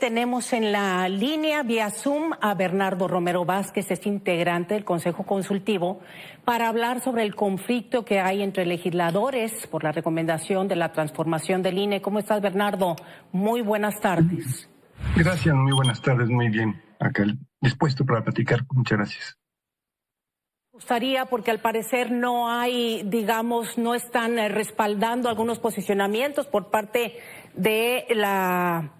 tenemos en la línea vía Zoom a Bernardo Romero Vázquez, es integrante del Consejo Consultivo, para hablar sobre el conflicto que hay entre legisladores por la recomendación de la transformación del INE. ¿Cómo estás, Bernardo? Muy buenas tardes. Gracias, muy buenas tardes, muy bien. Acá dispuesto para platicar. Muchas gracias. Me gustaría, porque al parecer no hay, digamos, no están respaldando algunos posicionamientos por parte de la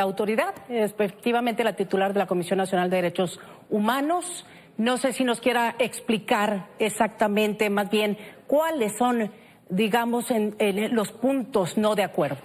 autoridad, efectivamente la titular de la Comisión Nacional de Derechos Humanos. No sé si nos quiera explicar exactamente, más bien, cuáles son, digamos, los puntos no de acuerdo.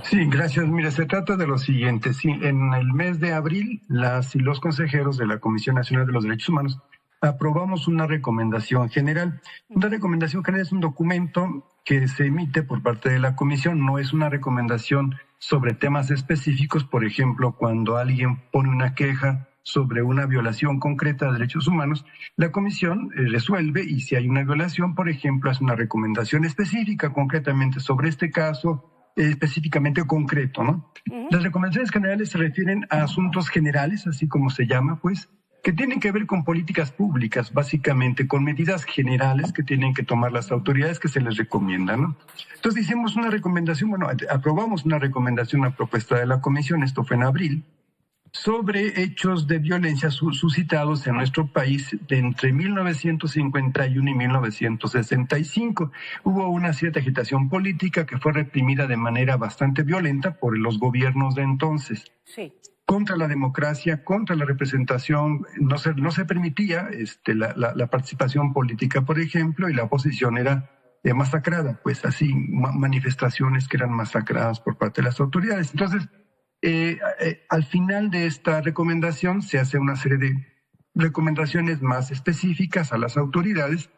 Sí, gracias. Mira, se trata de lo siguiente. Sí, en el mes de abril, las y los consejeros de la Comisión Nacional de los Derechos Humanos aprobamos una recomendación general. Una recomendación general es un documento que se emite por parte de la Comisión, no es una recomendación sobre temas específicos. Por ejemplo, cuando alguien pone una queja sobre una violación concreta de derechos humanos, la Comisión resuelve, y si hay una violación, por ejemplo, hace una recomendación específica concretamente sobre este caso, específicamente concreto, ¿no? Las recomendaciones generales se refieren a asuntos generales, así como se llama, pues, que tienen que ver con políticas públicas, básicamente, con medidas generales que tienen que tomar las autoridades que se les recomienda, ¿no? Entonces hicimos una recomendación, aprobamos una recomendación, una propuesta de la Comisión, esto fue en abril, sobre hechos de violencia suscitados en nuestro país de entre 1951 y 1965. Hubo una cierta agitación política que fue reprimida de manera bastante violenta por los gobiernos de entonces. Sí. Contra la democracia, contra la representación, no se permitía la participación política, por ejemplo, y la oposición era masacrada, pues así, manifestaciones que eran masacradas por parte de las autoridades. Entonces, al final de esta recomendación se hace una serie de recomendaciones más específicas a las autoridades.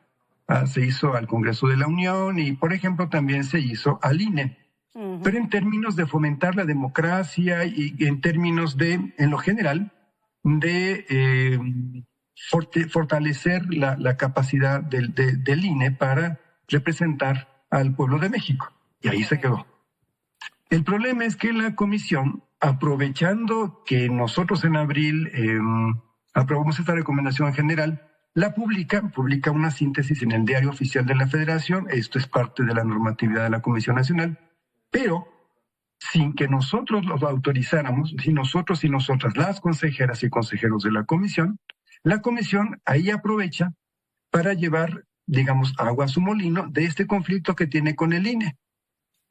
Se hizo al Congreso de la Unión y, por ejemplo, también se hizo al INE. Pero en términos de fomentar la democracia y en términos de, en lo general, de fortalecer la capacidad del INE para representar al pueblo de México. Y ahí se quedó. El problema es que la Comisión, aprovechando que nosotros en abril aprobamos esta recomendación general, la publica una síntesis en el Diario Oficial de la Federación. Esto es parte de la normatividad de la Comisión Nacional, pero sin que nosotros lo autorizáramos, si nosotros y nosotras, las consejeras y consejeros de la Comisión ahí aprovecha para llevar, digamos, agua a su molino de este conflicto que tiene con el INE,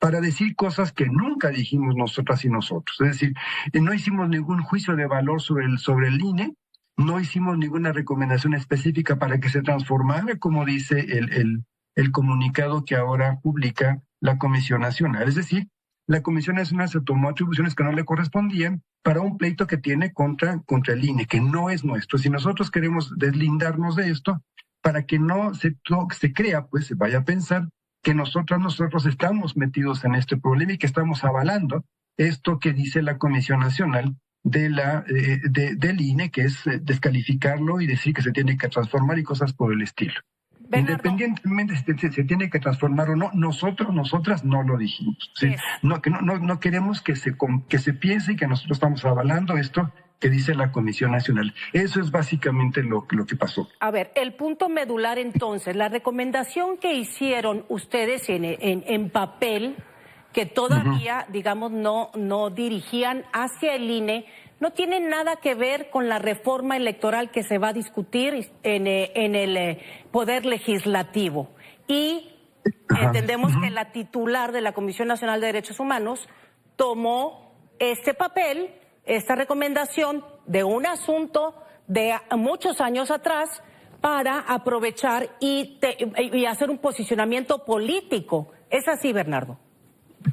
para decir cosas que nunca dijimos nosotras y nosotros. Es decir, no hicimos ningún juicio de valor sobre el INE, no hicimos ninguna recomendación específica para que se transformara, como dice el comunicado que ahora publica la Comisión Nacional. Es decir, la Comisión Nacional se tomó atribuciones que no le correspondían para un pleito que tiene contra el INE, que no es nuestro. Si nosotros queremos deslindarnos de esto, para que no se crea, pues se vaya a pensar que nosotros estamos metidos en este problema y que estamos avalando esto que dice la Comisión Nacional del INE, que es descalificarlo y decir que se tiene que transformar y cosas por el estilo. Bernardo, independientemente si se tiene que transformar o no, nosotras no lo dijimos. ¿Sí? No queremos que se piense que nosotros estamos avalando esto que dice la Comisión Nacional. Eso es básicamente lo que pasó. A ver, el punto medular entonces, la recomendación que hicieron ustedes en papel, que todavía, digamos, no dirigían hacia el INE, no tiene nada que ver con la reforma electoral que se va a discutir en el Poder Legislativo. Y entendemos que la titular de la Comisión Nacional de Derechos Humanos tomó este papel, esta recomendación de un asunto de muchos años atrás para aprovechar y hacer un posicionamiento político. ¿Es así, Bernardo?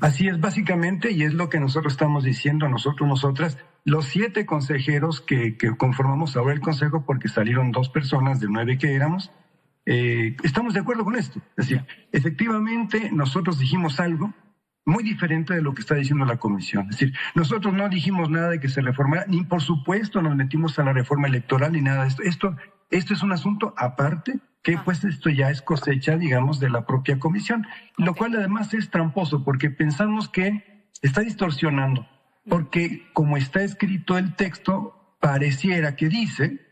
Así es, básicamente, y es lo que nosotros estamos diciendo, nosotras, los 7 consejeros que conformamos ahora el Consejo, porque salieron 2 personas de 9 que éramos, estamos de acuerdo con esto. Es decir, efectivamente, nosotros dijimos algo muy diferente de lo que está diciendo la Comisión. Es decir, nosotros no dijimos nada de que se reformara, ni por supuesto nos metimos a la reforma electoral, ni nada de esto. Esto es un asunto aparte, que pues esto ya es cosecha, digamos, de la propia Comisión, lo cual además es tramposo, porque pensamos que está distorsionando porque como está escrito el texto, pareciera que dice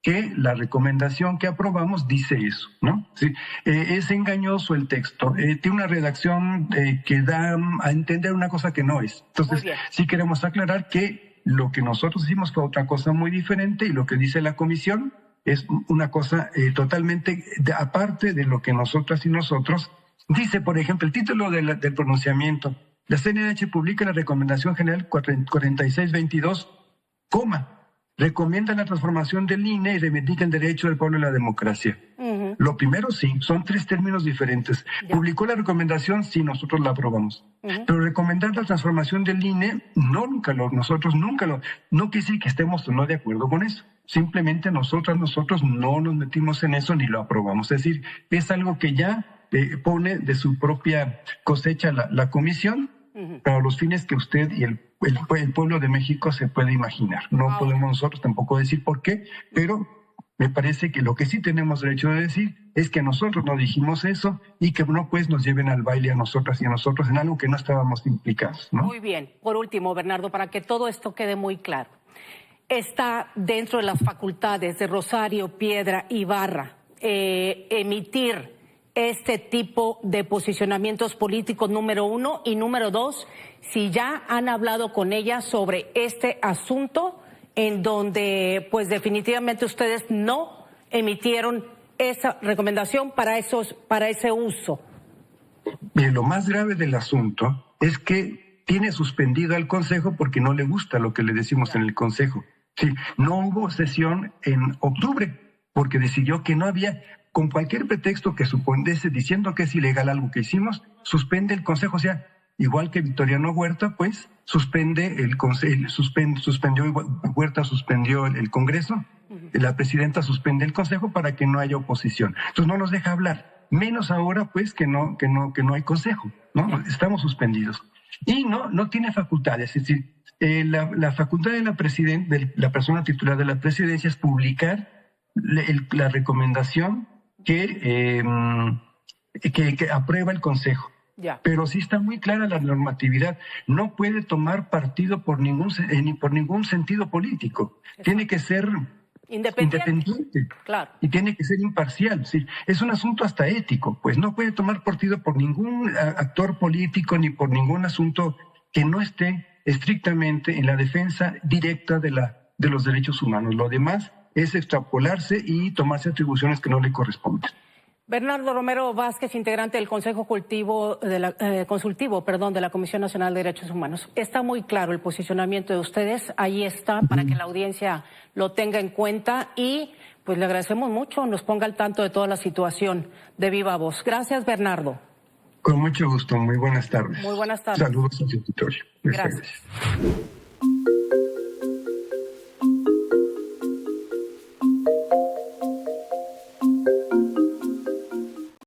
que la recomendación que aprobamos dice eso, ¿no? Sí, es engañoso el texto, tiene una redacción que da a entender una cosa que no es. Entonces, sí queremos aclarar que lo que nosotros hicimos fue otra cosa muy diferente y lo que dice la comisión es una cosa totalmente aparte de lo que nosotras y nosotros. Dice, por ejemplo, el título del pronunciamiento: la CNDH publica la Recomendación General 4622, recomienda la transformación del INE y reivindica el derecho del pueblo a la democracia. Lo primero sí, son 3 términos diferentes. Publicó la recomendación, sí, nosotros la aprobamos. Pero recomendar la transformación del INE, nosotros nunca lo, no quiere decir que estemos o no de acuerdo con eso. Simplemente nosotros no nos metimos en eso ni lo aprobamos. Es decir, es algo que ya pone de su propia cosecha la comisión para los fines que usted y el pueblo de México se puede imaginar. No podemos nosotros tampoco decir por qué, pero me parece que lo que sí tenemos derecho de decir es que nosotros no dijimos eso y que no pues nos lleven al baile a nosotras y a nosotros en algo que no estábamos implicados, ¿no? Muy bien. Por último, Bernardo, para que todo esto quede muy claro, está dentro de las facultades de Rosario Piedra Ibarra emitir este tipo de posicionamientos políticos, número 1, y número 2, si ya han hablado con ella sobre este asunto en donde pues definitivamente ustedes no emitieron esa recomendación para ese uso. Bien, lo más grave del asunto es que tiene suspendido al Consejo porque no le gusta lo que le decimos en el Consejo. Sí, no hubo sesión en octubre porque decidió que no había, con cualquier pretexto que suponiese, diciendo que es ilegal algo que hicimos, suspende el Consejo. O sea, igual que Victoriano Huerta, pues, Huerta suspendió el Congreso, la presidenta suspende el Consejo para que no haya oposición. Entonces no nos deja hablar, menos ahora, pues, que no hay Consejo, ¿no? Estamos suspendidos. Y no tiene facultades, es decir, la facultad de la persona titular de la presidencia es publicar la recomendación que aprueba el Consejo. Pero sí está muy clara la normatividad. No puede tomar partido por ningún sentido político. Tiene que ser independiente. Claro. Y tiene que ser imparcial. ¿Sí? Es un asunto hasta ético. Pues no puede tomar partido por ningún actor político ni por ningún asunto que no esté estrictamente en la defensa directa de los derechos humanos. Lo demás es extrapolarse y tomarse atribuciones que no le corresponden. Bernardo Romero Vázquez, integrante del Consejo Consultivo de la Comisión Nacional de Derechos Humanos. Está muy claro el posicionamiento de ustedes, ahí está, para que la audiencia lo tenga en cuenta y pues le agradecemos mucho, nos ponga al tanto de toda la situación de viva voz. Gracias, Bernardo. Con mucho gusto, muy buenas tardes. Muy buenas tardes. Saludos a su auditorio. Gracias.